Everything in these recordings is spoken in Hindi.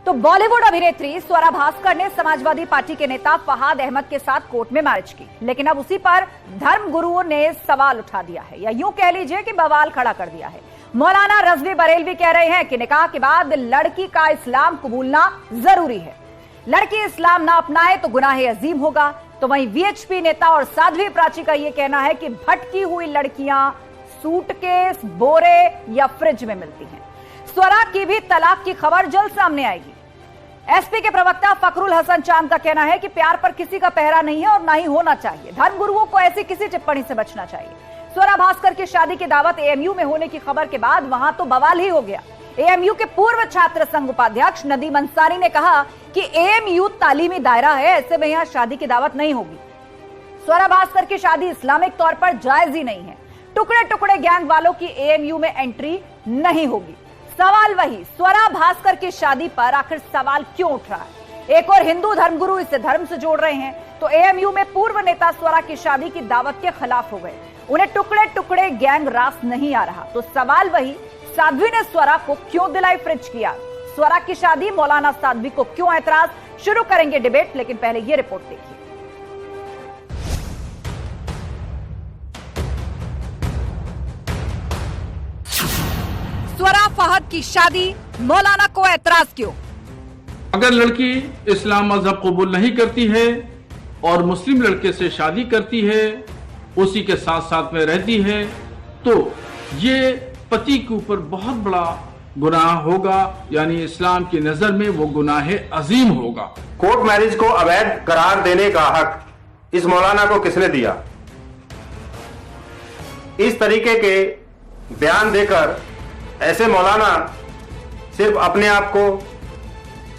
तो बॉलीवुड अभिनेत्री स्वरा भास्कर ने समाजवादी पार्टी के नेता फहाद अहमद के साथ कोर्ट में मैरिज की, लेकिन अब उसी पर धर्म गुरुओं ने सवाल उठा दिया है, या यूं कह लीजिए कि बवाल खड़ा कर दिया है। मौलाना रजवी बरेलवी कह रहे हैं कि निकाह के बाद लड़की का इस्लाम कबूलना जरूरी है। लड़की इस्लाम ना अपनाए तो गुनाह अजीम होगा। तो वहीं वीएचपी नेता और साध्वी प्राची का यह कहना है कि भटकी हुई लड़कियां सूटकेस, बोरे या फ्रिज में मिलती हैं। स्वरा की भी तलाक की खबर जल्द सामने आएगी। एसपी के प्रवक्ता फखरुल हसन चांद का कहना है कि प्यार पर किसी का पहरा नहीं है और ना ही होना चाहिए। धर्मगुरुओं को ऐसी किसी टिप्पणी से बचना चाहिए। स्वरा भास्कर की शादी की दावत एएमयू में होने की खबर के बाद वहां तो बवाल ही हो गया। एएमयू के पूर्व छात्र संघ उपाध्यक्ष नदीम अंसारी ने कहा कि एएमयू तालीमी दायरा है, ऐसे में यहां शादी की दावत नहीं होगी। स्वरा भास्कर की शादी इस्लामिक तौर पर जायज ही नहीं है। टुकड़े टुकड़े गैंग वालों की एएमयू में एंट्री नहीं होगी। सवाल वही, स्वरा भास्कर की शादी पर आखिर सवाल क्यों उठ रहा है? एक और हिंदू धर्मगुरु इसे धर्म से जोड़ रहे हैं, तो एएमयू में पूर्व नेता स्वरा की शादी की दावत के खिलाफ हो गए। उन्हें टुकड़े टुकड़े गैंग रास नहीं आ रहा। तो सवाल वही, साध्वी ने स्वरा को क्यों दिलाई फ्रिज किया? स्वरा की शादी, मौलाना साध्वी को क्यों ऐतराज? शुरू करेंगे डिबेट, लेकिन पहले यह रिपोर्ट देखिए। स्वरा फहद की शादी, मौलाना को ऐतराज क्यों? अगर लड़की इस्लाम मजहब कबूल नहीं करती है और मुस्लिम लड़के से शादी करती है, उसी के साथ साथ में रहती है, तो ये पति के ऊपर बहुत बड़ा गुनाह होगा, यानी इस्लाम की नजर में वो गुनाह अजीम होगा। कोर्ट मैरिज को अवैध करार देने का हक इस मौलाना को किसने दिया? इस तरीके के बयान देकर ऐसे मौलाना सिर्फ अपने आप को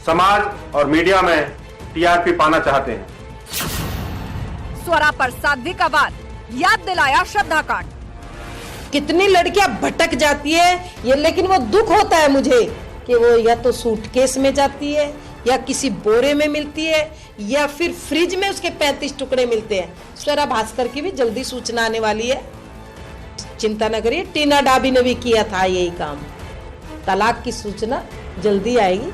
समाज और मीडिया में टीआरपी पाना चाहते हैं। स्वरा पर साध्वी का वार, याद दिलाया श्रद्धा कांड। कितनी लड़कियां भटक जाती है ये, लेकिन वो दुख होता है मुझे कि वो या तो सूटकेस में जाती है, या किसी बोरे में मिलती है, या फिर फ्रिज में उसके 35 टुकड़े मिलते हैं। स्वरा भास्कर की भी जल्दी सूचना आने वाली है, चिंता न करिए। टीना डाबी ने भी किया था यही काम। तलाक की सूचना जल्दी आएगी।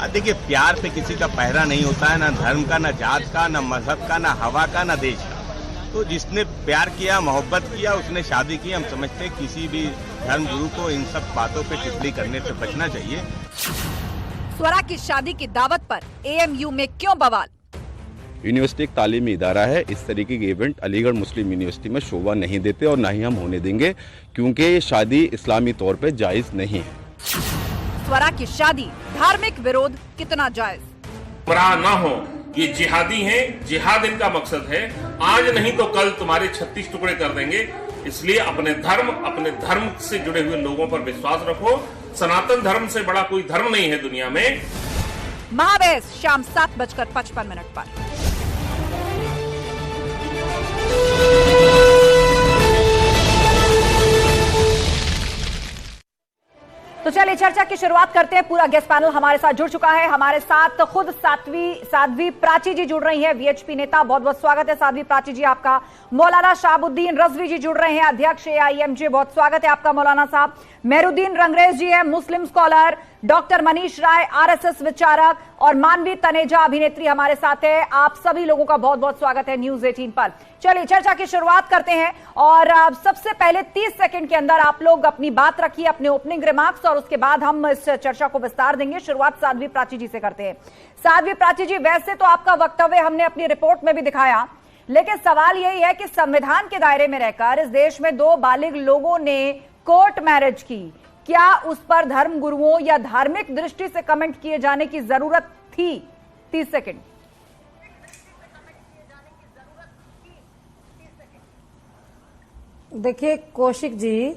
देखिए, प्यार पे किसी का पहरा नहीं होता है, ना धर्म का, ना जात का, ना मजहब का, ना हवा का, ना देश का। तो जिसने प्यार किया, मोहब्बत किया, उसने शादी की। हम समझते हैं किसी भी धर्म गुरु को इन सब बातों पे टिप्पणी करने से बचना चाहिए। स्वरा की शादी की दावत पर एएमयू में क्यों बवाल? यूनिवर्सिटी एक तालीमी इदारा है। इस तरीके के इवेंट अलीगढ़ मुस्लिम यूनिवर्सिटी में शोभा नहीं देते और ना ही हम होने देंगे, क्योंकि ये शादी इस्लामी तौर पे जायज नहीं है। स्वरा की शादी, धार्मिक विरोध कितना जायज? गुमराह ना हो, ये जिहादी हैं, जिहाद इनका मकसद है। आज नहीं तो कल तुम्हारे 36 टुकड़े कर देंगे। इसलिए अपने धर्म से जुड़े हुए लोगों पर विश्वास रखो। सनातन धर्म से बड़ा कोई धर्म नहीं है दुनिया में। महाबेस शाम 7:55 पर। तो चलिए चर्चा की शुरुआत करते हैं। पूरा गेस्ट पैनल हमारे साथ जुड़ चुका है। हमारे साथ खुद साध्वी प्राची जी जुड़ रही हैं, वीएचपी नेता। बहुत बहुत स्वागत है साध्वी प्राची जी आपका। मौलाना शाहबुद्दीन रजवी जी जुड़ रहे हैं, अध्यक्ष एआईएमजे। बहुत स्वागत है आपका मौलाना साहब। मेहरुद्दीन रंगरेज जी है, मुस्लिम स्कॉलर। डॉक्टर मनीष राय, आरएसएस विचारक। और मानवी तनेजा, अभिनेत्री, हमारे साथ है। आप सभी लोगों का बहुत बहुत स्वागत है न्यूज 18 पर। चलिए चर्चा की शुरुआत करते हैं, और सबसे पहले 30 सेकंड के अंदर आप लोग अपनी बात रखिए, अपने ओपनिंग रिमार्क्स, और उसके बाद हम इस चर्चा को विस्तार देंगे। शुरुआत साध्वी प्राची जी से करते हैं। साध्वी प्राची जी, वैसे तो आपका वक्तव्य हमने अपनी रिपोर्ट में भी दिखाया, लेकिन सवाल यही है कि संविधान के दायरे में रहकर इस देश में 2 बालिग लोगों ने कोर्ट मैरिज की, क्या उस पर धर्म गुरुओं या धार्मिक दृष्टि से कमेंट किए जाने की जरूरत थी? 30 सेकंड। देखिए कौशिक जी,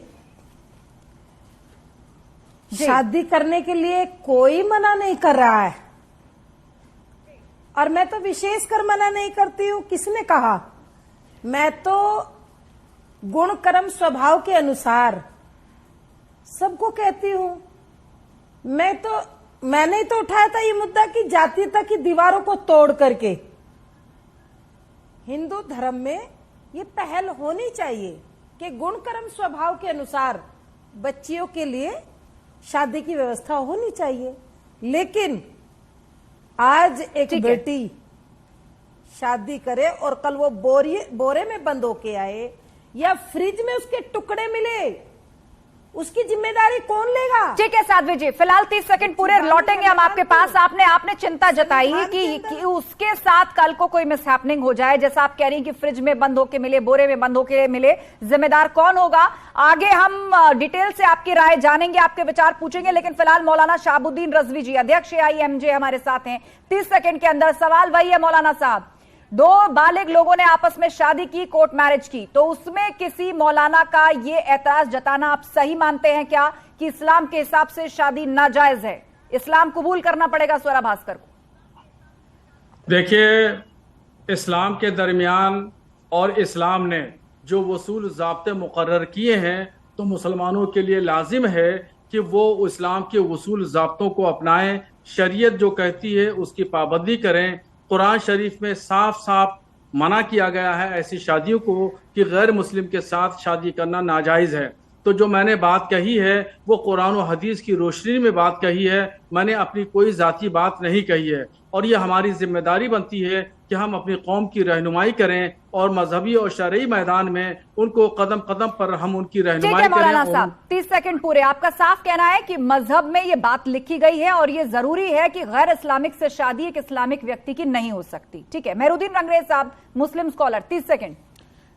शादी करने के लिए कोई मना नहीं कर रहा है, और मैं तो विशेष कर मना नहीं करती हूं। किसने कहा? मैं तो गुण कर्म स्वभाव के अनुसार सबको कहती हूं। मैंने ही तो उठाया था ये मुद्दा कि जातीयता की दीवारों को तोड़ करके हिंदू धर्म में ये पहल होनी चाहिए कि गुण कर्म स्वभाव के अनुसार बच्चियों के लिए शादी की व्यवस्था होनी चाहिए। लेकिन आज एक ठीक है। बेटी शादी करे और कल वो बोरे में बंद होके आए या फ्रिज में उसके टुकड़े मिले, उसकी जिम्मेदारी कौन लेगा? ठीक है साध्वी जी, फिलहाल 30 सेकंड पूरे लौटेंगे हम आपके पास। आपने चिंता जताई कि उसके साथ कल को कोई मिसहैपनिंग हो जाए, जैसा आप कह रही हैं कि फ्रिज में बंद होके मिले, बोरे में बंद होके मिले, जिम्मेदार कौन होगा? आगे हम डिटेल से आपकी राय जानेंगे, आपके विचार पूछेंगे, लेकिन फिलहाल मौलाना शहाबुद्दीन रजवी जी, अध्यक्ष AIMJ हमारे साथ हैं। 30 सेकंड के अंदर सवाल वही है मौलाना साहब, 2 बालिग लोगों ने आपस में शादी की, कोर्ट मैरिज की, तो उसमें किसी मौलाना का ये एतराज जताना आप सही मानते हैं क्या कि इस्लाम के हिसाब से शादी नाजायज है, इस्लाम कबूल करना पड़ेगा स्वरा भास्कर को? देखिए, इस्लाम के दरमियान और इस्लाम ने जो वसूल ज़ाब्ते मुकर्रर किए हैं, तो मुसलमानों के लिए लाजिम है कि वो इस्लाम के वसूल ज़ाब्तों को अपनाएं, शरीयत जो कहती है उसकी पाबंदी करें। कुरान शरीफ में साफ साफ मना किया गया है ऐसी शादियों को कि गैर मुस्लिम के साथ शादी करना नाजायज़ है। तो जो मैंने बात कही है वो कुरान और हदीस की रोशनी में बात कही है, मैंने अपनी कोई ज़ाती बात नहीं कही है। और ये हमारी जिम्मेदारी बनती है कि हम अपनी कौम की रहनुमाई करें और मजहबी और शरई मैदान में उनको कदम कदम पर हम उनकी रहनुमाई करें। मौलाना साहब 30 सेकंड पूरे, आपका साफ कहना है कि मजहब में ये बात लिखी गई है और ये जरूरी है कि गैर इस्लामिक से शादी एक इस्लामिक व्यक्ति की नहीं हो सकती। ठीक है, मेहरुद्दीन रंगरेज साहब, मुस्लिम स्कॉलर, 30 सेकंड।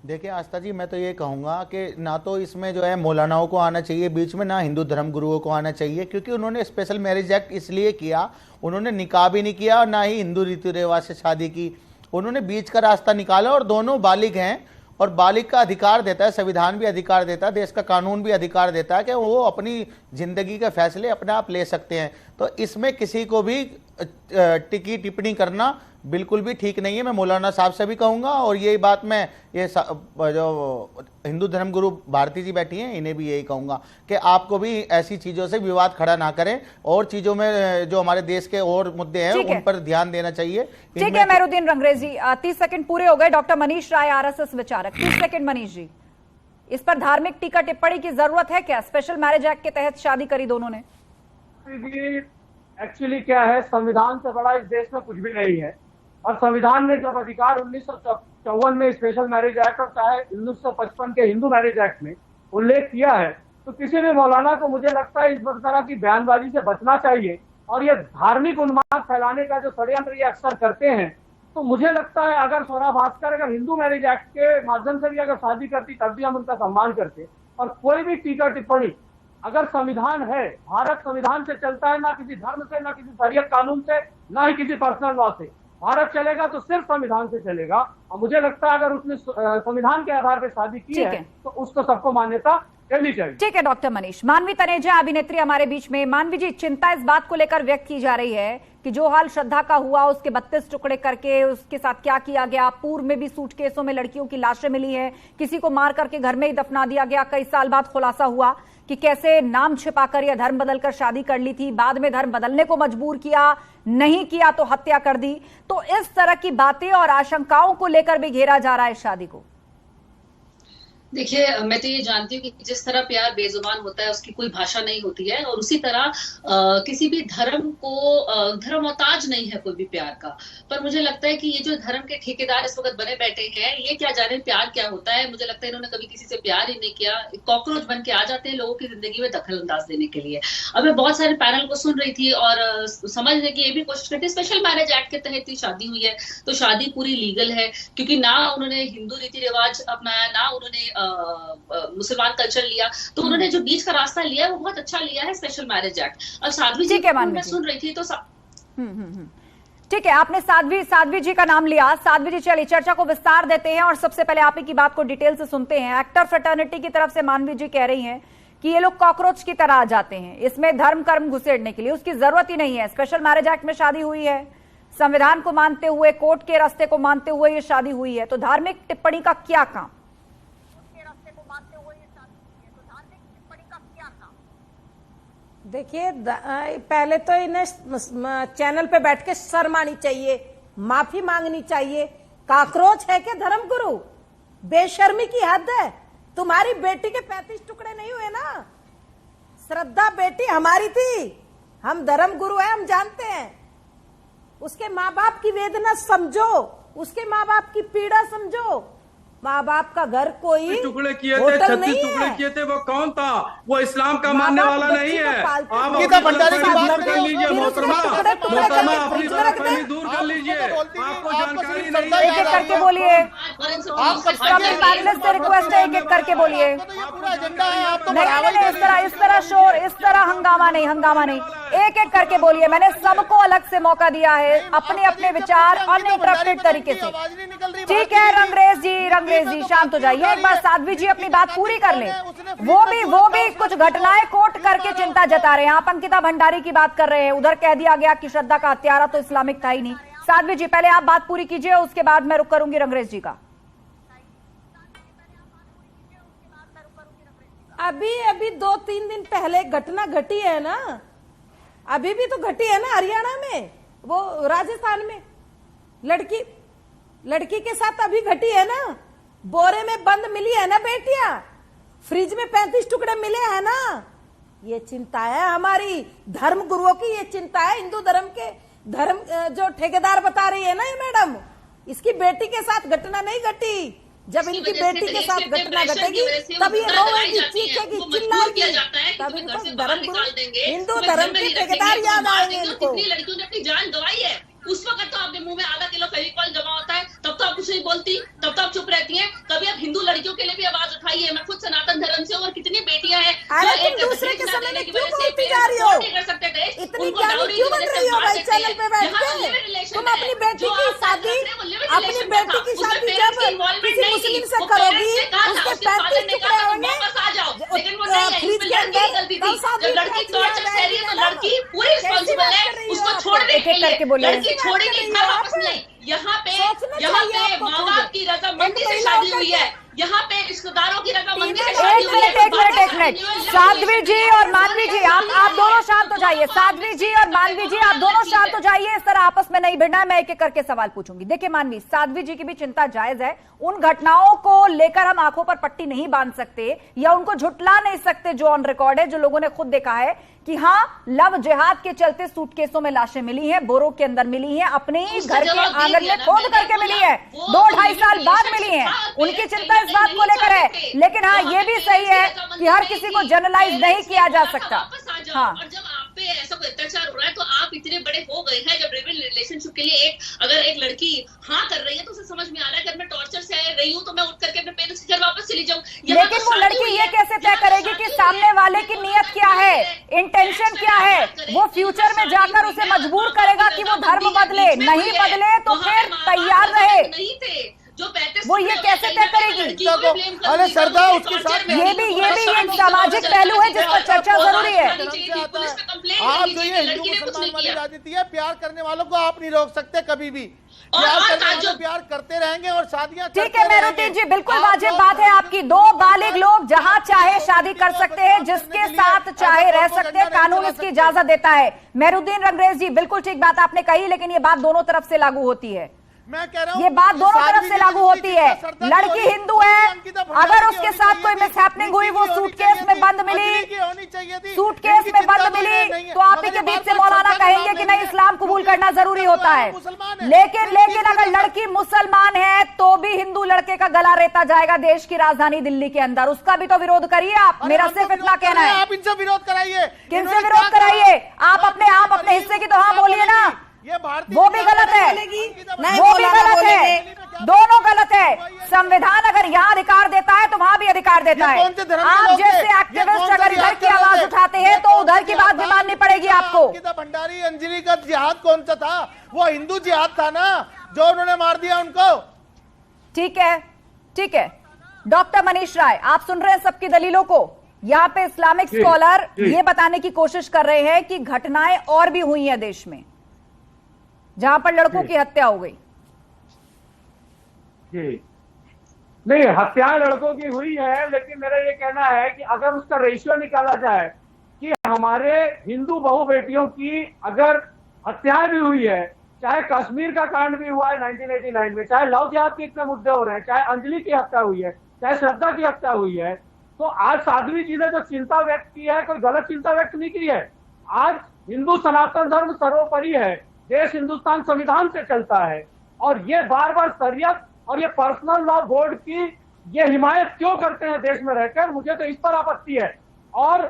देखिए आस्था जी, मैं तो ये कहूँगा कि ना तो इसमें जो है मौलानाओं को आना चाहिए बीच में, ना हिंदू धर्म गुरुओं को आना चाहिए, क्योंकि उन्होंने स्पेशल मैरिज एक्ट इसलिए किया, उन्होंने निकाह भी नहीं किया और ना ही हिंदू रीति रिवाज से शादी की, उन्होंने बीच का रास्ता निकाला। और दोनों बालिग हैं और बालिग का अधिकार देता है, संविधान भी अधिकार देता है, देश का कानून भी अधिकार देता है कि वो अपनी जिंदगी के फैसले अपने आप ले सकते हैं। तो इसमें किसी को भी टिप्पणी करना बिल्कुल भी ठीक नहीं है। मैं मौलाना साहब से भी कहूँगा और यही बात मैं ये जो हिंदू धर्म गुरु भारती जी बैठी हैं इन्हें भी यही कहूँगा कि आपको भी ऐसी चीज़ों से विवाद खड़ा ना करें और चीज़ों में जो हमारे देश के और मुद्दे हैं उन पर ध्यान देना चाहिए। ठीक है मेहरुद्दीन रंगरेज जी, 30 सेकंड पूरे हो गए। डॉक्टर मनीष राय, RSS विचारक, 30 सेकंड मनीष जी, इस पर धार्मिक टीका टिप्पणी की जरूरत है क्या? स्पेशल मैरिज एक्ट के तहत शादी करी दोनों ने। एक्चुअली क्या है, संविधान से बड़ा इस देश में कुछ भी नहीं है। और संविधान ने जब अधिकार 1954 में स्पेशल मैरिज एक्ट और चाहे 1955 के हिंदू मैरिज एक्ट में उल्लेख किया है, तो किसी भी मौलाना को मुझे लगता है इस तरह की बयानबाजी से बचना चाहिए। और ये धार्मिक उन्माद फैलाने का जो षड्यंत्र ये अक्सर करते हैं, तो मुझे लगता है अगर स्वरा भास्कर अगर हिंदू मैरिज एक्ट के माध्यम से भी अगर शादी करती तब भी हम उनका सम्मान करते। और कोई भी टीका टिप्पणी, अगर संविधान है, भारत संविधान से चलता है, ना किसी धर्म से, ना किसी शरीयत कानून से, ना ही किसी पर्सनल लॉ से। भारत चलेगा तो सिर्फ संविधान से चलेगा। और मुझे लगता है अगर उसने संविधान के आधार पर शादी की है तो उसको सबको मान्यता देनी चाहिए। ठीक है डॉक्टर मनीष। मानवी तनेजा अभिनेत्री हमारे बीच में। मानवी जी, चिंता इस बात को लेकर व्यक्त की जा रही है कि जो हाल श्रद्धा का हुआ, उसके 32 टुकड़े करके उसके साथ क्या किया गया, पूर्व में भी सूटकेसों में लड़कियों की लाशें मिली है, किसी को मार करके घर में ही दफना दिया गया। कई साल बाद खुलासा हुआ कि कैसे नाम छिपाकर या धर्म बदलकर शादी कर ली थी, बाद में धर्म बदलने को मजबूर किया, नहीं किया तो हत्या कर दी। तो इस तरह की बातें और आशंकाओं को लेकर भी घेरा जा रहा है शादी को। देखिए, मैं तो ये जानती हूँ कि जिस तरह प्यार बेजुबान होता है उसकी कोई भाषा नहीं होती है, और उसी तरह किसी भी धर्म को धर्म मोहताज नहीं है कोई भी प्यार का। पर मुझे लगता है कि ये जो धर्म के ठेकेदार इस वक्त बने बैठे हैं, ये क्या जाने प्यार क्या होता है। मुझे लगता है इन्होंने कभी किसी से प्यार ही नहीं किया, कॉकरोच बन के आ जाते हैं लोगों की जिंदगी में दखल अंदाज देने के लिए। अब मैं बहुत सारे पैनल को सुन रही थी और समझने की ये भी कोशिश करती, स्पेशल मैरिज एक्ट के तहत ही शादी हुई है तो शादी पूरी लीगल है, क्योंकि ना उन्होंने हिंदू रीति रिवाज अपनाया, ना उन्होंने मुसलमान कल्चर लिया, तो उन्होंने जो बीच का रास्ता लिया है वो बहुत अच्छा लिया है, स्पेशल मैरिज एक्ट। अब साध्वी जी मैं सुन रही थी तो ठीक है, आपने साध्वी जी का नाम लिया। साध्वी जी, चलिए चर्चा को विस्तार देते हैं और सबसे पहले आप ही की बात को डिटेल से सुनते हैं। एक्टर फ्रेटर्निटी की तरफ से मानवी जी कह रही हैं कि ये लोग कॉकरोच की तरह आ जाते हैं, इसमें धर्म कर्म घुसेड़ने के लिए उसकी जरूरत ही नहीं है। स्पेशल मैरिज एक्ट में शादी हुई है, संविधान को मानते हुए, कोर्ट के रास्ते को मानते हुए ये शादी हुई है, तो धार्मिक टिप्पणी का क्या काम? देखिए, पहले तो इन्हें चैनल पे बैठ के शर्म आनी चाहिए, माफी मांगनी चाहिए। काकरोच है क्या धर्म गुरु? बेशर्मी की हद है। तुम्हारी बेटी के 35 टुकड़े नहीं हुए ना? श्रद्धा बेटी हमारी थी, हम धर्म गुरु हैं, हम जानते हैं। उसके माँ बाप की वेदना समझो, उसके माँ बाप की पीड़ा समझो। माँ बाप का घर कोई टुकड़े किए थे, होटल 36 नहीं टुकड़े है। किए थे, वो कौन था? वो इस्लाम का मानने वाला नहीं है। आप गीता भंडारी की बात कर लीजिए मोहतरमा, अपनी गलतफहमी दूर कर लीजिए। आपको जानकारी नहीं है। एक एक करके बोलिए, सभी पैनलिस्ट से रिक्वेस्ट है, एक एक करके बोलिए। पूरा एजेंडा है, आप तो नहीं, इस तरह शोर, इस तरह हंगामा नहीं, एक एक करके बोलिए। मैंने सबको अलग से मौका दिया है अपने अपने विचार अनइंटरप्टेड तरीके से। ठीक है रंगरेज जी शांत हो जाइए। एक बार साध्वी जी अपनी बात पूरी कर ले। वो भी कुछ घटनाएं कोट करके चिंता जता रहे हैं। आप अंकिता भंडारी की बात कर रहे हैं, उधर कह दिया गया कि श्रद्धा का हत्यारा तो इस्लामिक था ही नहीं। साध्वी जी पहले आप बात पूरी कीजिए, उसके बाद मैं रुक करूंगी रंगरेज जी का। अभी 2-3 दिन पहले घटना घटी है ना, अभी भी तो घटी है ना हरियाणा में, वो राजस्थान में लड़की के साथ अभी घटी है ना। बोरे में बंद मिली है ना बेटियां, फ्रिज में 35 टुकड़े मिले हैं ना। ये चिंता है हमारी धर्म गुरुओं की, ये चिंता है हिंदू धर्म के धर्म जो ठेकेदार बता रही है ना ये मैडम, इसकी बेटी के साथ घटना नहीं घटी। जब इनकी बेटी के साथ घटना घटेगी तब ये रोएगी, चीखेगी, चिल्लाएगी, तब इनको धर्म गुरु हिंदू धर्म के ठेकेदार याद आएंगे इनको। लड़कियों ने अपनी जान गंवाई है, उस वक्त तो आपके मुंह में आधा किलो फेविकॉल जमा होता है, तब तो आप कुछ नहीं बोलती, तब तो आप चुप रहती हैं। कभी आप हिंदू लड़कियों के लिए भी आवाज उठाइए। मैं खुद सनातन धर्म से, और कितनी बेटियां हैं जो एक दूसरे के समय में क्यों बोलती जा रही हो? कर सकते थे, इतनी ज्ञानी क्यों बन रही हो भाई चैनल पे बैठ के? तुम अपनी बेटी की शादी जब किसी मुस्लिम से करोगी, उसके 35 टुकड़े होंगे फ्रिज के अंदर, लड़की टॉर्चर सह रही है तो लड़की पूरी रिस्पॉन्सिबल है उसको छोड़ने के लिए। लड़की छोड़ेगी घर वापस नहीं। यहाँ पे माँ बाप की रजामंदी से शादी हुई है, यहाँ पे रिश्तेदारों की रजामंदी से शादी हुई है। एक मिनट साध्वी जी और मानवी जी आप दोनों शांत हो जाइए। साध्वी जी और मानवी जी आप दोनों शांत हो जाइए। इस तरह आपस में नहीं भिड़ना है, मैं एक एक करके सवाल पूछूंगी। देखिए मानवी, साध्वी जी की भी चिंता जायज है। उन घटनाओं को लेकर हम आंखों पर पट्टी नहीं बांध सकते या उनको झुटला नहीं सकते जो ऑन रिकॉर्ड है, जो लोगों ने खुद देखा है कि हाँ लव जिहाद के चलते सूटकेसों में लाशें मिली हैं, बोरों के अंदर मिली हैं, अपने ही घर के आंगन में खोद करके मिली है, 2-2.5 साल बाद मिली हैं। उनकी चिंता इस बात को लेकर है। लेकिन हाँ ये भी सही है कि हर किसी को जनरलाइज नहीं किया जा सकता। हाँ, और जब आप पे ऐसा कोई अत्याचार हो रहा है तो आप इतने बड़े हो गए हैं, जब लिव इन रिलेशनशिप के लिए अगर एक लड़की हाँ कर रही है तो उसे समझ में आ रहा है कि मैं टॉर्चर से रही हूँ तो मैं उठ करके अपने पेरेंट्स के घर वापस चली जाऊँ। लेकिन वो लड़की ये कैसे तय करेगी कि सामने वाले की नीयत क्या है, इंटेंशन क्या है? वो फ्यूचर में जाकर उसे मजबूर करेगा कि वो धर्म बदले, नहीं बदले तो फिर तैयार रहे। नहीं थे जो वो ये कैसे तय करेगी? अरे सरदा उसके साथ ये भी एक सामाजिक पहलू है जिस पर चर्चा जरूरी है। आप जो ये हिंदू मुसलमान वाली राजनीति है, प्यार करने वालों को आप नहीं रोक सकते कभी भी। प्यार करते रहेंगे और शादियां ठीक है मेहरुद्दीन जी, बिल्कुल वाजिब बात है आपकी। 2 बालिग लोग जहां चाहे शादी कर सकते हैं, जिसके साथ चाहे रह सकते हैं, कानून इसकी इजाजत देता है। मेहरुद्दीन रंगरेज जी बिल्कुल ठीक बात आपने कही, लेकिन ये बात दोनों तरफ से लागू होती है। मैं कह रहा हूं ये बात दोनों तरफ से लागू होती है। लड़की हिंदू है, अगर उसके साथ कोई मिसहैपनिंग हुई, वो सूटकेस में बंद मिली, सूटकेस में बंद मिली, तो आप ही के बीच से मौलाना कहेंगे कि नहीं इस्लाम कबूल करना जरूरी होता है। लेकिन अगर लड़की मुसलमान है तो भी हिंदू लड़के का गला रेता जाएगा देश की राजधानी दिल्ली के अंदर। उसका भी तो विरोध करिए आप। मेरा सिर्फ इतना कहना है। आप इनसे विरोध कराइए। किनसे विरोध कराइए? आप अपने हिस्से की तो हाँ बोलिए ना। वो भी गलत है, वो भी गलत है, दोनों गलत है। संविधान अगर यहाँ अधिकार देता है तो वहाँ भी अधिकार देता है। आप जैसे एक्टिविस्ट अगर इधर की आवाज उठाते हैं तो उधर की बात भी माननी पड़ेगी आपको। भंडारी अंजलि का जिहाद कौन सा था? वो हिंदू जिहाद था ना, जो उन्होंने मार दिया उनको। ठीक है डॉक्टर मनीष राय, आप सुन रहे हैं सबकी दलीलों को। यहाँ पे इस्लामिक स्कॉलर ये बताने की कोशिश कर रहे हैं कि घटनाएं और भी हुई है देश में जहां पर लड़कों की हत्या हो गई। नहीं, हत्याएं लड़कों की हुई है, लेकिन मेरा ये कहना है कि अगर उसका रेशियो निकाला जाए कि हमारे हिंदू बहु बेटियों की अगर हत्याएं भी हुई है, चाहे कश्मीर का कांड भी हुआ है 1989 में, चाहे लव जिहाद के इतने मुद्दे हो रहे हैं, चाहे अंजलि की हत्या हुई है, चाहे श्रद्धा की हत्या हुई है, तो आज साध्वी जी ने जो चिंता व्यक्त की है, कोई गलत चिंता व्यक्त नहीं की है। आज हिंदू सनातन धर्म सर्वोपरि है। देश हिंदुस्तान संविधान से चलता है, और ये बार बार शरीयत और ये पर्सनल लॉ बोर्ड की ये हिमायत क्यों करते हैं देश में रहकर, मुझे तो इस पर आपत्ति है। और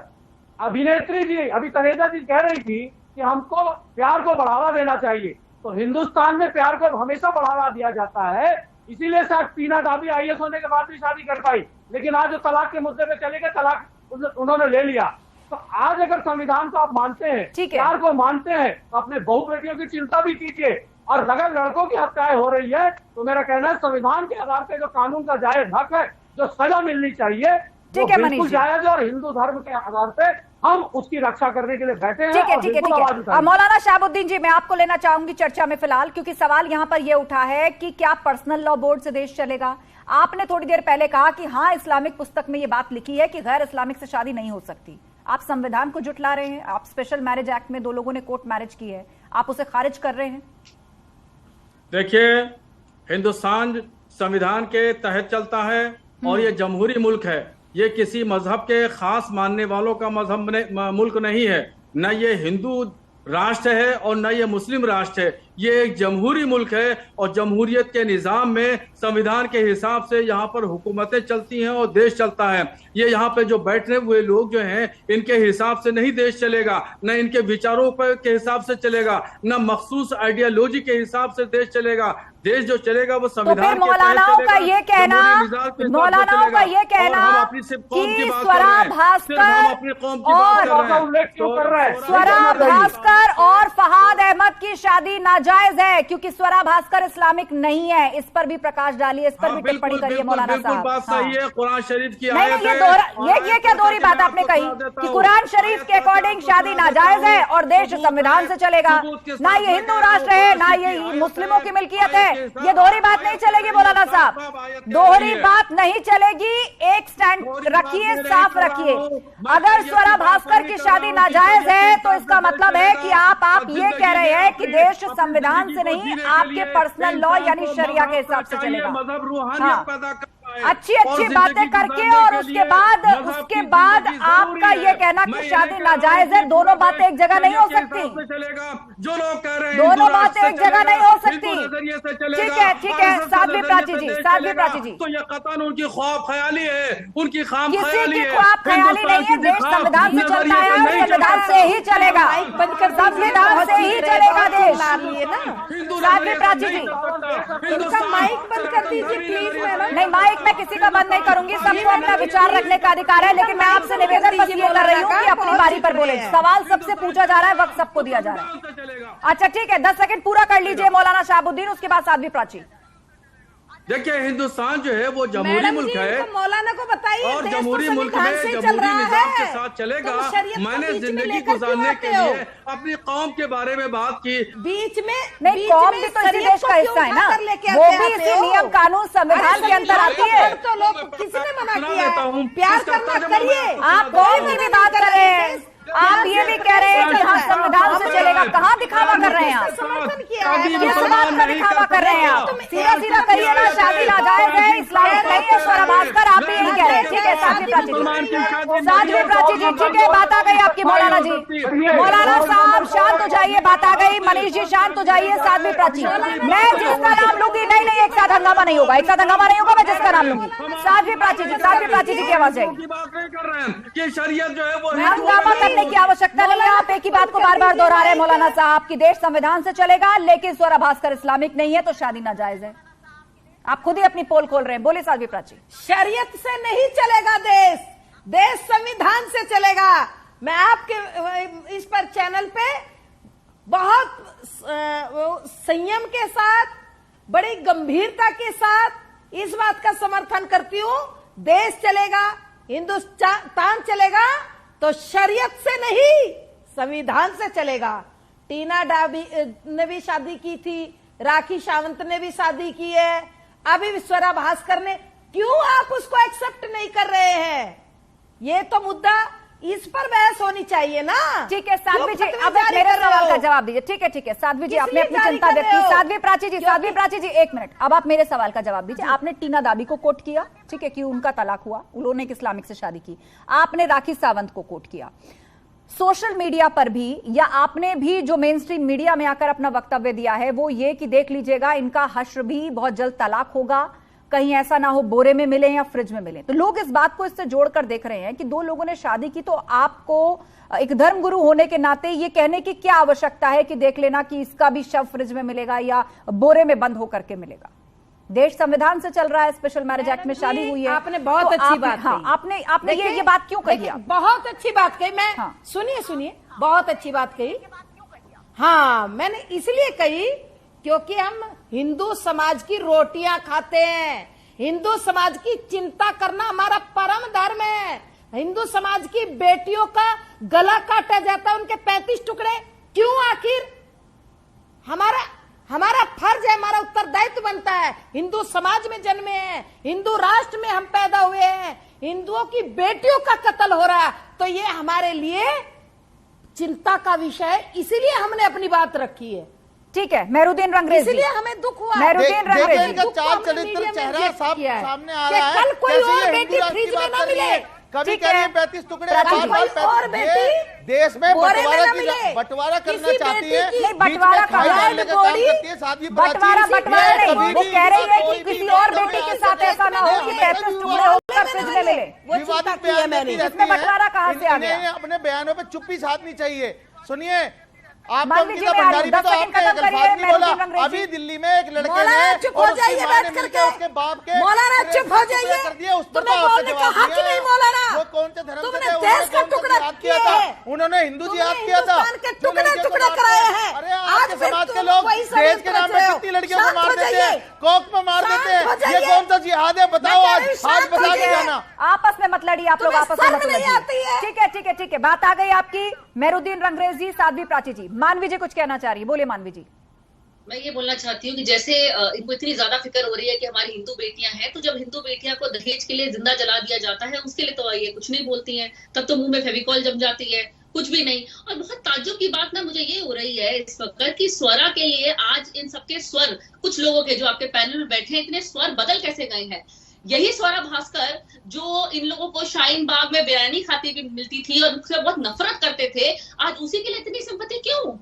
अभिनेत्री जी, अभी तनेजा जी कह रही थी कि हमको प्यार को बढ़ावा देना चाहिए, तो हिंदुस्तान में प्यार को हमेशा बढ़ावा दिया जाता है, इसीलिए शायद टीना डाबी IAS होने के बाद भी शादी कर पाई। लेकिन आज जो तलाक के मुद्दे पे चले गए, तलाक उन्होंने ले लिया। तो आज अगर संविधान को आप मानते हैं, प्यार को मानते हैं, तो अपने बहू बेटियों की चिंता भी कीजिए। और अगर लड़कों की हत्याएं हो रही है तो मेरा कहना है संविधान के आधार पे जो कानून का जायज हक है, जो सजा मिलनी चाहिए, ठीक है बिल्कुल जायज है, और हिंदू धर्म के आधार पे हम उसकी रक्षा करने के लिए बैठे हैं। ठीक है, ठीक है, ठीक है। मौलाना शहाबुद्दीन जी, मैं आपको लेना चाहूंगी चर्चा में फिलहाल, क्योंकि सवाल यहाँ पर यह उठा है कि क्या पर्सनल लॉ बोर्ड से देश चलेगा। आपने थोड़ी देर पहले कहा कि हाँ, इस्लामिक पुस्तक में यह बात लिखी है कि गैर इस्लामिक से शादी नहीं हो सकती। आप संविधान को जुटला रहे हैं, आप स्पेशल मैरिज एक्ट में 2 लोगों ने कोर्ट मैरिज की है, आप उसे खारिज कर रहे हैं। देखिए, हिंदुस्तान संविधान के तहत चलता है और ये जमहूरी मुल्क है। ये किसी मजहब के खास मानने वालों का मुल्क नहीं है। न ये हिंदू राष्ट्र है और न ये मुस्लिम राष्ट्र है। ये एक जमहूरी मुल्क है और जमहूरियत के निज़ाम में संविधान के हिसाब से यहाँ पर हुकूमतें चलती हैं और देश चलता है। ये यहाँ पे जो बैठे हुए लोग जो हैं, इनके हिसाब से नहीं देश चलेगा, न इनके विचारों पर के हिसाब से चलेगा, न मखसूस आइडियोलॉजी के हिसाब से देश चलेगा। देश जो चलेगा वो संविधान तो मौलानाओं का ये कहना, मौलानाओं का ये कहना कि स्वरा भास्कर और फहाद अहमद की शादी नाजायज है, क्योंकि स्वरा भास्कर इस्लामिक नहीं है। इस पर भी प्रकाश डालिए, इस पर भी टिप्पणी करिए मौलाना साहब। बात सही है, कुरान शरीफ की नहीं, ये क्या दोहरी बात आपने कही कि कुरान शरीफ के अकॉर्डिंग शादी नाजायज है और देश संविधान से चलेगा। ना ये हिंदू राष्ट्र है, ना ये मुस्लिमों की मिल्कियत है। ये दोहरी बात नहीं चलेगी मौलाना साहब, दोहरी बात नहीं चलेगी। एक स्टैंड रखिए, साफ रखिए। अगर स्वरा भास्कर की शादी नाजायज है तो इसका मतलब है कि आप ये कह रहे हैं कि देश संविधान से नहीं, आपके पर्सनल लॉ यानी शरिया के हिसाब से चलेगा। अच्छी बातें करके और उसके बाद आपका ये कहना कि शादी नाजायज है, दोनों बातें एक जगह नहीं हो सकती। जो लोग कह रहे हैं दोनों बातें एक जगह नहीं हो सकती। ठीक है साध्वी प्राची जी, तो ये कतन उनकी ख्वाब ख्याली है, उनकी खाम किसी ख्याली की है। ख्वाब ख्याली नहीं है। देश संविधान से चलता है और संविधान से ही चलेगा, संविधान से ही चलेगा देश। साध्वी प्राची जी, माइक बंद कर दीजिए प्लीज। नहीं, माइक मैं किसी का बंद नहीं करूंगी, सबको अपना विचार रखने का अधिकार है, लेकिन मैं आपसे निवेदन बस ये कर रही हूँ कि अपनी बारी पर बोले। सवाल सबसे पूछा जा रहा है, वक्त सबको दिया जा रहा है। अच्छा ठीक है, 10 सेकंड पूरा कर लीजिए मौलाना शहाबुद्दीन, उसके बाद साध्वी प्राची। देखिए, हिंदुस्तान जो है वो जमहूरी मुल्क है, मौलाना को बताइए, और जमहूरी मुल्क में जमहूरी निजाम के साथ चलेगा। मैंने जिंदगी गुजारने के लिए अपनी कौम के बारे में बात की। बीच में नहीं, कौम भी तो इसी देश का हिस्सा है ना, वो भी इसी नियम कानून संविधान के अंदर आती है। तो लोग किसने मना किया? प्यार करना करिए। आप कौम की भी बात कर रहे हैं, आप ये भी कह रहे हैं कि हाँ संविधान से चलेगा। कहाँ दिखावा कर रहे हैं आप? किस बात का दिखावा कर रहे हैं आप? सीधा करिए ना, शादी नाजायज है, इस्लामिक नहीं है। स्वरा भास्कर आप भी यही कह रहे हैं। ठीक है साध्वी प्राची जी, ठीक है, बात आ गई आपकी मौलाना जी। मौलाना साहब शांत हो जाइए, बात आ गई। मनीष जी शांत हो जाइए। साध्वी प्राची, मैं जिसका नाम लूंगी, नहीं एक साथ हंगामा नहीं होगा, एक साथ हंगामा नहीं होगा, मैं जिसका नाम लूंगी। साध्वी प्राची जी की आवाज है। शरीयत जो है वो हंगामा करने की आवश्यकता नहीं है। आप एक ही बात को बार बार दोहरा रहे हैं मौलाना साहब कि देश संविधान से चलेगा, लेकिन स्वरा भास्कर इस्लामिक नहीं है तो शादी नाजायज है। आप खुद ही अपनी पोल खोल रहे हैं। बोले साध्वी प्राची। शरीयत से नहीं चलेगा देश संविधान से चलेगा। मैं आपके इस पर चैनल पे बहुत संयम के साथ, बड़ी गंभीरता के साथ इस बात का समर्थन करती हूं। देश चलेगा, हिंदुस्तान चलेगा तो शरीयत से नहीं, संविधान से चलेगा। टीना डाबी ने भी शादी की थी, राखी सावंत ने भी शादी की है, अभी स्वरा भास्कर ने। क्यों आप उसको एक्सेप्ट नहीं कर रहे हैं? ये तो मुद्दा, इस पर बहस होनी चाहिए ना। ठीक है साध्वी जी, अब मेरे सवाल का जवाब दीजिए। ठीक है साध्वी जी, आपने अपनी चिंता व्यक्त की। साध्वी प्राची जी 1 मिनट, अब आप मेरे सवाल का जवाब दीजिए। आपने टीना दाबी को कोट किया, ठीक है, कि उनका तलाक हुआ, उन्होंने एक इस्लामिक से शादी की। आपने राखी सावंत को कोट किया। सोशल मीडिया पर भी या आपने भी जो मेन स्ट्रीम मीडिया में आकर अपना वक्तव्य दिया है वो ये कि देख लीजिएगा इनका हश्र भी बहुत जल्द तलाक होगा, कहीं ऐसा ना हो बोरे में मिले या फ्रिज में मिले। तो लोग इस बात को इससे जोड़कर देख रहे हैं कि दो लोगों ने शादी की तो आपको एक धर्मगुरु होने के नाते ये कहने की क्या आवश्यकता है कि देख लेना कि इसका भी शव फ्रिज में मिलेगा या बोरे में बंद होकर के मिलेगा। देश संविधान से चल रहा है, स्पेशल मैरिज एक्ट में शादी हुई है। आपने बहुत अच्छी बात हाँ, आपने ये बात क्यों कही? बहुत अच्छी बात कही। मैं सुनिए बहुत अच्छी बात कही। हाँ, मैंने इसलिए कही क्योंकि हम हिंदू समाज की रोटियां खाते हैं, हिंदू समाज की चिंता करना हमारा परम धर्म है। हिंदू समाज की बेटियों का गला काटा जाता है, उनके 35 टुकड़े क्यों? आखिर हमारा फर्ज है, हमारा उत्तरदायित्व बनता है। हिंदू समाज में जन्मे हैं, हिंदू राष्ट्र में हम पैदा हुए हैं, हिंदुओं की बेटियों का कत्ल हो रहा है, तो ये हमारे लिए चिंता का विषय है, इसीलिए हमने अपनी बात रखी है। ठीक है, मेहरुद्दीन रंगरेजी, इसलिए हमें दुख हुआ। मेहरुद्दीन रंगरेजी का चार चरित्र चेहरा सामने आ रहा है। कल कोई और बेटी फ्रिज में ना मिले, कभी करिए 35 टुकड़े और बेटी देश में बंटवारा करना चाहती है। बंटवारा वो कह रही है कि किसी और बेटी के साथ ऐसा ना हो कि 35 टुकड़े होकर फ्रिज में मिले। इसमें बंटवारा कहाँ से आ गया? अपने बयानों पे चुप्पी साधनी चाहिए। सुनिए, आप भंडारी में तो आपने एक अल्फाज नहीं बोला। अभी दिल्ली में एक लड़के ने चुप हो जाइए बैठ करके, उसके बाप के मौलाना चुप हो जाइए, तुम्हें बोलने का हक नहीं मौलाना। वो कौन से धर्म तुमने देश का टुकड़ा किया था, उन्होंने हिंदू जिहाद किया था, टुकड़े कराए हैं। अरे आज समाज के लोग देश के नाम पे कितनी लड़कियों को मार देते हैं, कोक में मार देते हैं। ये कौन सा जिहाद है बताओ? आज बता के जाना। आपस में मत लड़िए, आप लोग आपस में मत लड़िए। ठीक है, बात आ गई आपकी। मेहरुद्दीन रंगरेजी, साध्वी प्राची जी, मानवी जी कुछ कहना चाह रही है, बोले मानवी जी। मैं ये बोलना चाहती हूँ कि जैसे इनको इतनी ज्यादा फिक्र हो रही है कि हमारी हिंदू बेटियां हैं, तो जब हिंदू बेटियां को दहेज के लिए जिंदा जला दिया जाता है उसके लिए तो ये कुछ नहीं बोलती हैं, तब तो मुंह में फेविकॉल जम जाती है, कुछ भी नहीं। और बहुत ताज्जुब की बात ना मुझे ये हो रही है इस वक्त कि स्वरा के लिए आज इन सबके स्वर, कुछ लोगों के जो आपके पैनल में बैठे हैं, इतने स्वर बदल कैसे गए हैं। यही स्वरा भास्कर जो इन लोगों को शाहीन बाग में बिरयानी खाती हुई मिलती थी और उनसे बहुत नफरत करते थे, आज उसी के लिए इतनी सिंपैथी क्यों?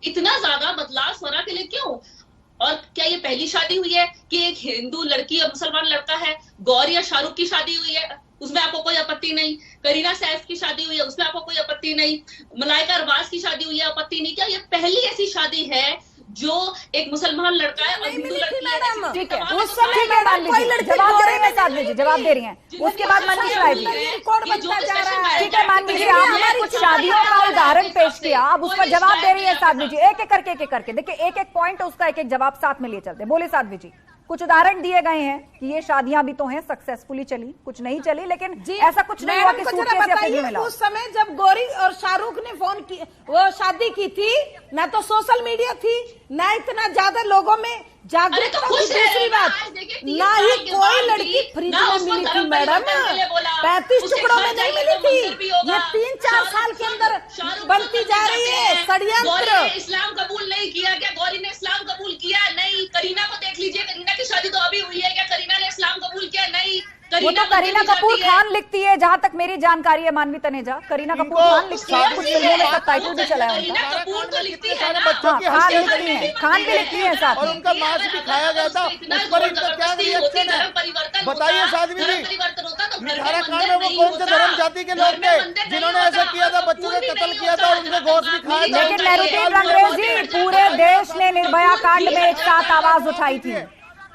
इतना ज्यादा बदलाव स्वरा के लिए क्यों? और क्या ये पहली शादी हुई है कि एक हिंदू लड़की और मुसलमान लड़का है? गौर या शाहरुख की शादी हुई है, उसमें आपको कोई आपत्ति नहीं। करीना सैफ की शादी हुई है, उसमें आपको कोई आपत्ति नहीं। मलाइका अरबाज की शादी हुई है, आपत्ति नहीं। क्या ये पहली ऐसी शादी है जो एक मुसलमान लड़का है और हिंदू लड़की है? ठीक है, उस समय जवाब दे रही है साध्वी जी, जवाब दे रही हैं। उसके बाद मनवीश राय जी। ठीक है मानवी जी, आपने कुछ शादियों का उदाहरण पेश किया, अब उस पर जवाब दे रही है साध्वी जी। एक एक करके देखिए, एक एक पॉइंट उसका एक एक जवाब साथ में लिए चलते। बोले साध्वी जी, कुछ उदाहरण दिए गए हैं कि ये शादियां भी तो हैं, सक्सेसफुली चली, कुछ नहीं चली, लेकिन ऐसा कुछ नहीं हुआ कि सूटकेस या फ्रिज में मिला। उस समय जब गौरी और शाहरुख ने फोन की, वो शादी की थी, ना तो सोशल मीडिया थी, ना इतना ज्यादा लोगों में जागरूकता की। दूसरी बात, ना ही कोई लड़की फ्रिज में मिली थी मैडम, 35 टुकड़ों में नहीं मिली थी। ये 3-4 साल के अंदर बनती जा रही है षड्यंत्र। इस्लाम कबूल नहीं किया क्या? गौरी ने इस्लाम कबूल किया नहीं? करीना को देख लीजिए, करीना की शादी तो अभी हुई है, क्या करीना ने इस्लाम कबूल किया? नहीं। वो तो करीना कपूर खान लिखती है, जहां तक मेरी जानकारी है मानवी तनेजा, करीना कपूर खान लिखती है, कुछ फिल्मों में सबटाइटल भी चला है उनका। खान भी लिखती है साथ और उनका मांस भी खाया गया था, उस पर इनका क्या रिएक्शन है बताइए साध्वी जी? निठारा कांड में वो कौन से धर्म जाति के लोग थे जिन्होंने ऐसा किया था, बच्चों का कत्ल किया था और उनके गोश्त भी खाया था? लेकिन मेहरुद्दीन रंगरेजी, पूरे देश ने निर्भया कांड में एक साथ आवाज उठाई थी,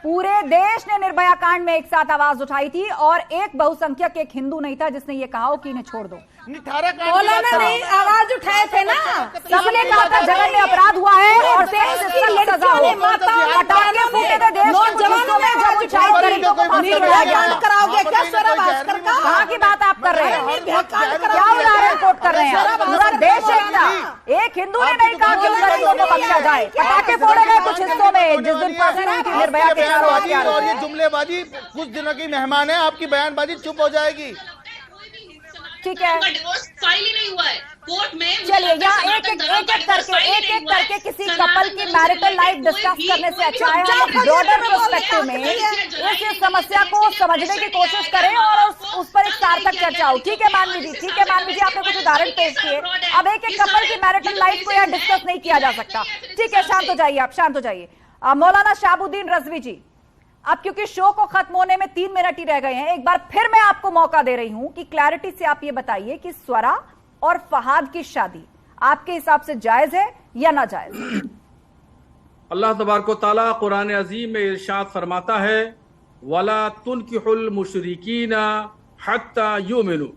पूरे देश ने निर्भया कांड में एक साथ आवाज उठाई थी, और एक बहुसंख्यक, एक हिंदू नहीं था जिसने ये कहा हो कि इन्हें छोड़ दो। मौलाना नहीं आवाज उठाए थे ना, सबने कहा था जगन में अपराध हुआ है और सजा हो। पटाखे फूटे थे देश के में, जब उछाल गरीबों को फांसी लगाया गया। कराओगे क्या स्वरा भास्कर का? कहाँ की बात आप कर रहे हैं? क्या उदाहरण कोट कर रहे हैं? पूरा देश एक हिंदू ने नहीं कहा कि गरीबों को बख्शा जाए। पटाखे फोड़े गए कुछ हिस्सों में जिस दिन फांसी हुई थी निर्भया के चारों हत्यारों। और ये जुमलेबाजी कुछ दिनों की मेहमान है, आपकी बयानबाजी चुप हो जाएगी। ठीक है, डिवोर्स फाइल ही नहीं हुआ है। कोर्ट में चलिए यहाँ एक करके किसी कपल की मैरिटल लाइफ डिस्कस करने से अच्छा है हम ब्रॉडर पर्सपेक्टिव में इस समस्या को समझने की कोशिश करें और उस पर एक सार्थक चर्चा हो। ठीक है मानवी जी, ठीक है मानवी जी, आपने कुछ उदाहरण पेश किए। अब एक कपल की मैरिटल लाइफ को यहाँ डिस्कस नहीं किया जा सकता। ठीक है, शांत हो जाइए, आप शांत हो जाइए। मौलाना शहाबुद्दीन रजवी जी, अब क्योंकि शो को खत्म होने में 3 मिनट ही रह गए हैं, एक बार फिर मैं आपको मौका दे रही हूं कि क्लैरिटी से आप ये बताइए कि स्वरा और फहाद की शादी आपके हिसाब से जायज है या नाजायज? अल्लाह तबारक व तआला कुरान अजीम में इरशाद फरमाता है, वला तुनकिहुल मुशरिकीना हत्ता युमिनु।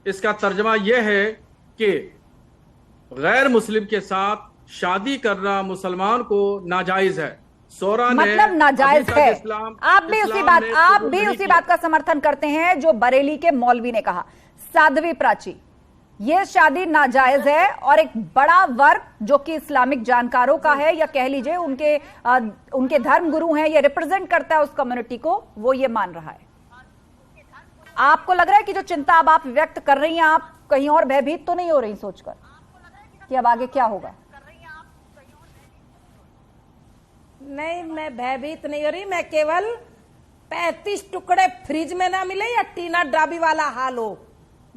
इसका तर्जमा यह है कि गैर मुस्लिम के साथ शादी करना मुसलमान को नाजायज है। सोरा मतलब नाजायज है। आप भी उसी बात का समर्थन करते हैं जो बरेली के मौलवी ने कहा, साध्वी प्राची, ये शादी नाजायज है और एक बड़ा वर्ग जो कि इस्लामिक जानकारों का है या कह लीजिए उनके धर्म गुरु हैं, ये रिप्रेजेंट करता है उस कम्युनिटी को, वो ये मान रहा है। आपको लग रहा है कि जो चिंता अब आप व्यक्त कर रही हैं, आप कहीं और भयभीत तो नहीं हो रही सोचकर कि अब आगे क्या होगा? नहीं, मैं भयभीत नहीं हो रही, मैं केवल 35 टुकड़े फ्रिज में ना मिले या टीना ड्राबी वाला हाल हो,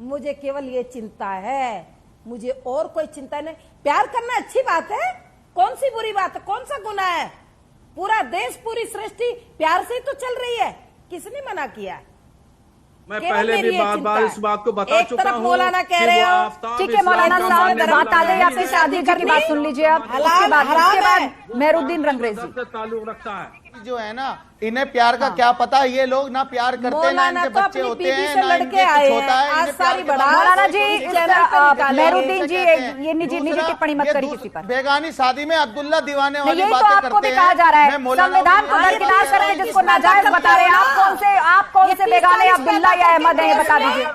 मुझे केवल ये चिंता है, मुझे और कोई चिंता नहीं। प्यार करना अच्छी बात है, कौन सी बुरी बात है, कौन सा गुनाह है? पूरा देश, पूरी सृष्टि प्यार से ही तो चल रही है, किसने मना किया? मैं पहले भी बार इस बात को बता चुका हूं। मौलाना कह रहे हो, ठीक है मौलाना साहब, बात आ गई आपकी शादी की बात सुन लीजिए आप। उसके बाद मेहरुद्दीन रंगरेजी ताल्लुक रखता है जो है ना, इन्हें प्यार का क्या पता, ये लोग ना प्यार करते हैं ना इनके बच्चे होते हैं ना इनके कुछ होता है। मौलाना जी, मेहरुद्दीन जी, ये निजी टिप्पणी मत करिए किसी पर। बेगानी शादी में अब्दुल्ला दीवाने वाली यही तो बातें आपको भी करते कहा जा रहा है, हैं। संविधान को दरकिनार करके जिसको नाजायज बता रहे हैं, आप कौन से बेगाने अब्दुल्ला या अहमद है, ये बता दीजिए।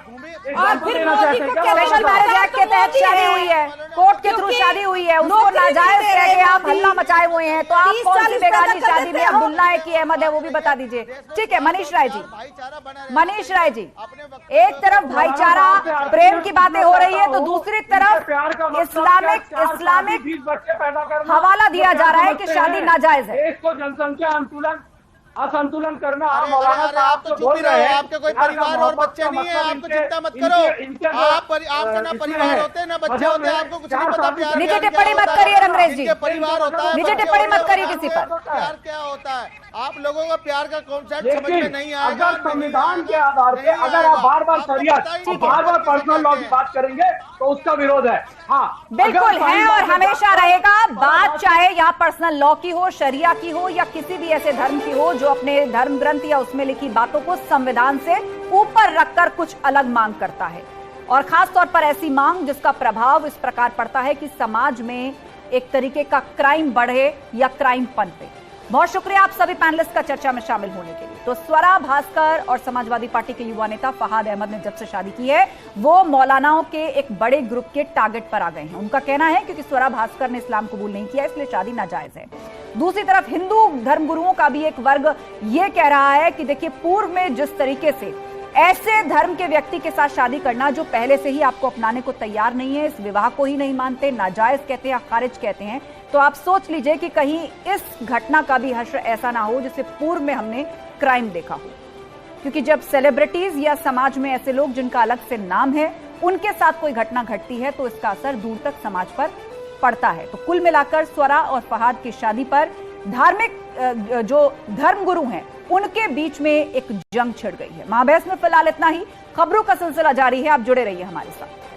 और फिर स्पेशल मैरिज एक्ट के तहत शादी हुई है, कोर्ट के थ्रू शादी हुई है, उसको नाजायज कह के आप हल्ला मचाए हुए हैं, तो आप कौन सी बेगानी शादी में अब्दुल्ला है कि अहमद है, वो भी बता दीजिए। ठीक है मनीष राय जी, एक तरफ भाईचारा प्रेम की बातें हो रही है तो दूसरी तरफ इस्लामिक हवाला दिया जा रहा है कि शादी नाजायज है। देश को जनसंख्या असंतुलन करना। आप तो चुप ही रहे, आपके कोई परिवार और बच्चे नहीं है, आपको चिंता मत करो। आपको ना परिवार होते ना बच्चे होते हैं, आपको कुछ नहीं पता प्यार निजी टिप्पणी मत करिए रंगरेज जी, परिवार होता है, निजी टिप्पणी मत करिए किसी पर। प्यार क्या होता है, आप लोगों को प्यार का कॉन्सेप्ट समझ में नहीं आएगा। अगर संविधान के आधार पे अगर आप बार बार पर्सनल लॉ की बात करेंगे तो उसका विरोध है। हाँ बिल्कुल है और हमेशा रहेगा। बात चाहे यहाँ पर्सनल लॉ की हो, शरिया की हो या किसी भी ऐसे धर्म की हो जो अपने धर्म ग्रंथ या उसमें लिखी बातों को संविधान से ऊपर रखकर कुछ अलग मांग करता है, और खास तौर पर ऐसी मांग जिसका प्रभाव इस प्रकार पड़ता है कि समाज में एक तरीके का क्राइम बढ़े या क्राइम पनपे। बहुत शुक्रिया आप सभी पैनलिस्ट का चर्चा में शामिल होने के लिए। तो स्वरा भास्कर और समाजवादी पार्टी के युवा नेता फहाद अहमद ने जब से शादी की है वो मौलानाओं के एक बड़े ग्रुप के टारगेट पर आ गए हैं। उनका कहना है क्योंकि स्वरा भास्कर ने इस्लाम कबूल नहीं किया इसलिए शादी नाजायज है। दूसरी तरफ हिंदू धर्मगुरुओं का भी एक वर्ग ये कह रहा है कि देखिए पूर्व में जिस तरीके से ऐसे धर्म के व्यक्ति के साथ शादी करना जो पहले से ही आपको अपनाने को तैयार नहीं है, इस विवाह को ही नहीं मानते, नाजायज कहते हैं, खारिज कहते हैं, तो आप सोच लीजिए कि कहीं इस घटना का भी हश्र ऐसा ना हो जिससे पूर्व में हमने क्राइम देखा हो। क्योंकि जब सेलिब्रिटीज या समाज में ऐसे लोग जिनका अलग से नाम है उनके साथ कोई घटना घटती है तो इसका असर दूर तक समाज पर पड़ता है। तो कुल मिलाकर स्वरा और फहाद की शादी पर धार्मिक जो धर्मगुरु हैं उनके बीच में एक जंग छिड़ गई है। महाबहस में फिलहाल इतना ही। खबरों का सिलसिला जारी है, आप जुड़े रहिए हमारे साथ।